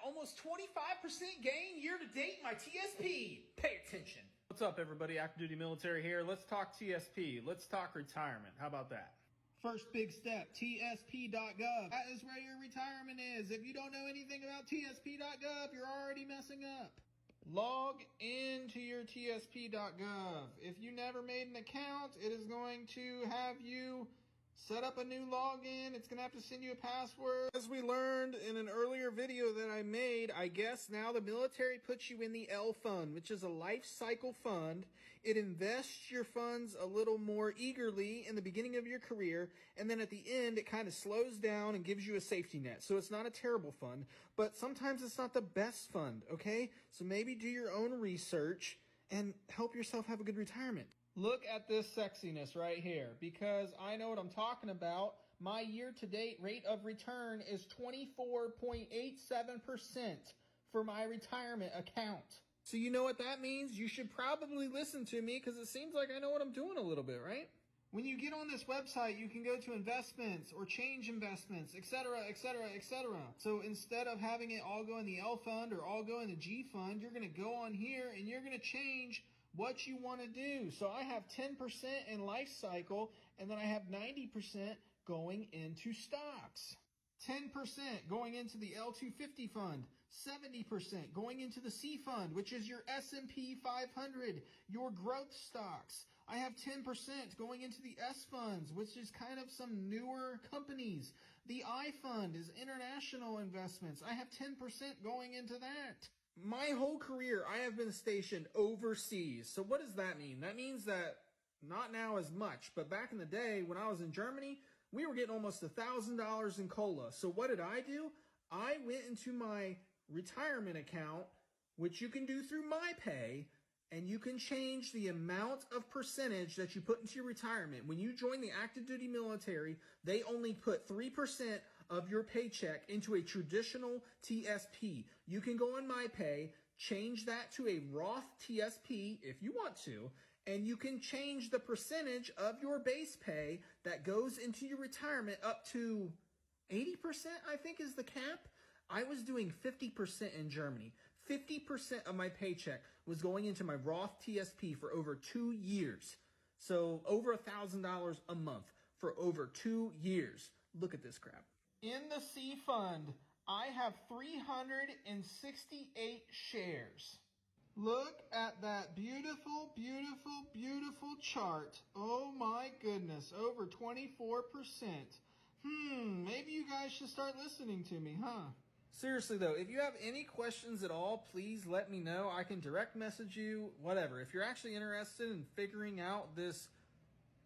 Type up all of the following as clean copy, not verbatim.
almost 25% gain year to date in my TSP. Pay attention. What's up, everybody? Active Duty Military here. Let's talk TSP. Let's talk retirement. How about that? First big step, TSP.gov. That is where your retirement is. If you don't know anything about TSP.gov, you're already messing up. Log into your TSP.gov. If you never made an account, it is going to have you set up a new login. It's going to have to send you a password. As we learned in an earlier video that I made, I guess now the military puts you in the L fund, which is a life cycle fund. It invests your funds a little more eagerly in the beginning of your career, and then at the end, it kind of slows down and gives you a safety net. So it's not a terrible fund, but sometimes it's not the best fund, okay? So maybe do your own research and help yourself have a good retirement. Look at this sexiness right here, because I know what I'm talking about. My year-to-date rate of return is 24.87% for my retirement account. So you know what that means? You should probably listen to me because it seems like I know what I'm doing a little bit, right? When you get on this website, you can go to investments or change investments, etc., etc., etc. So instead of having it all go in the L fund or all go in the G fund, you're going to go on here and you're going to change what you want to do. So I have 10% in life cycle, and then I have 90% going into stocks. 10% going into the L250 fund, 70% going into the C fund, which is your S&P 500, your growth stocks. I have 10% going into the S funds, which is kind of some newer companies. The I fund is international investments. I have 10% going into that. My whole career, I have been stationed overseas. So what does that mean? That means that not now as much, but back in the day when I was in Germany, we were getting almost $1,000 in COLA. So what did I do? I went into my retirement account, which you can do through MyPay, and you can change the amount of percentage that you put into your retirement. When you join the active duty military, they only put 3% of your paycheck into a traditional TSP. You can go on MyPay, change that to a Roth TSP if you want to, and you can change the percentage of your base pay that goes into your retirement up to 80%, I think is the cap. I was doing 50% in Germany. 50% of my paycheck was going into my Roth TSP for over 2 years. So over $1,000 a month for over 2 years. Look at this crap. In the C fund, I have 368 shares. Look at that beautiful, beautiful, beautiful chart. Oh my goodness, over 24%. Maybe you guys should start listening to me, huh? Seriously though, if you have any questions at all, please let me know. I can direct message you, whatever. If you're actually interested in figuring out this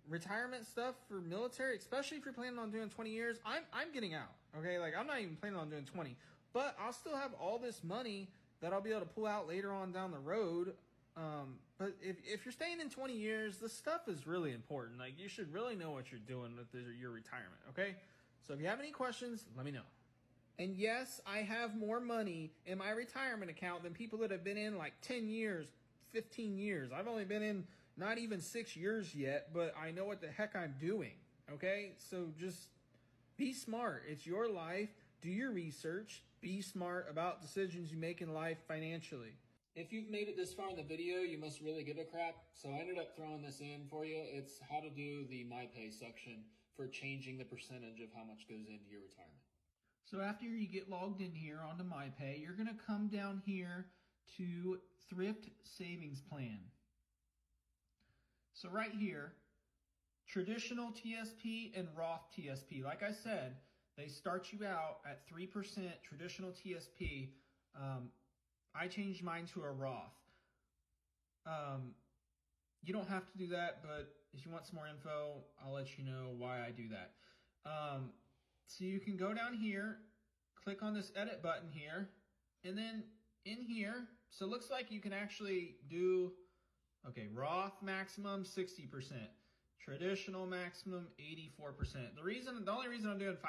retirement stuff for military, especially if you're planning on doing 20 years, I'm getting out, okay? Like, I'm not even planning on doing 20, but I'll still have all this money that I'll be able to pull out later on down the road. But if you're staying in 20 years, the stuff is really important. Like, you should really know what you're doing with your retirement, okay? So if you have any questions, let me know. And yes, I have more money in my retirement account than people that have been in like 10 years, 15 years. I've only been in not even 6 years yet, but I know what the heck I'm doing, okay? So just be smart. It's your life. Do your research. Be smart about decisions you make in life financially. If you've made it this far in the video, you must really give a crap. So I ended up throwing this in for you. It's how to do the MyPay section for changing the percentage of how much goes into your retirement. So after you get logged in here onto MyPay, you're going to come down here to Thrift Savings Plan. So right here, traditional TSP and Roth TSP. Like I said, they start you out at 3% traditional TSP. I changed mine to a Roth. You don't have to do that, but if you want some more info, I'll let you know why I do that. So you can go down here, click on this edit button here, and then in here, so it looks like you can actually do, okay, Roth maximum 60%, traditional maximum 84%. The only reason I'm doing 5%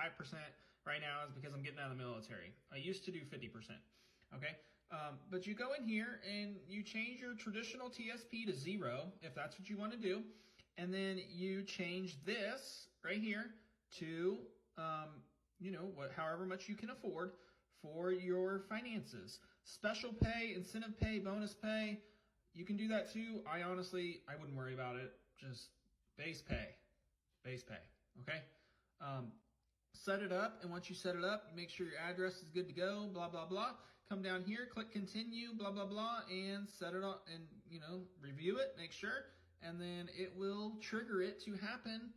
right now is because I'm getting out of the military. I used to do 50%, okay? But you go in here and you change your traditional TSP to 0, if that's what you want to do, and then you change this right here to, however much you can afford for your finances. Special pay, incentive pay, bonus pay, you can do that too. I wouldn't worry about it. Just base pay, okay? Set it up, and once you set it up, you make sure your address is good to go, blah, blah, blah. Come down here, click continue, blah, blah, blah, and set it up, and, review it, make sure, and then it will trigger it to happen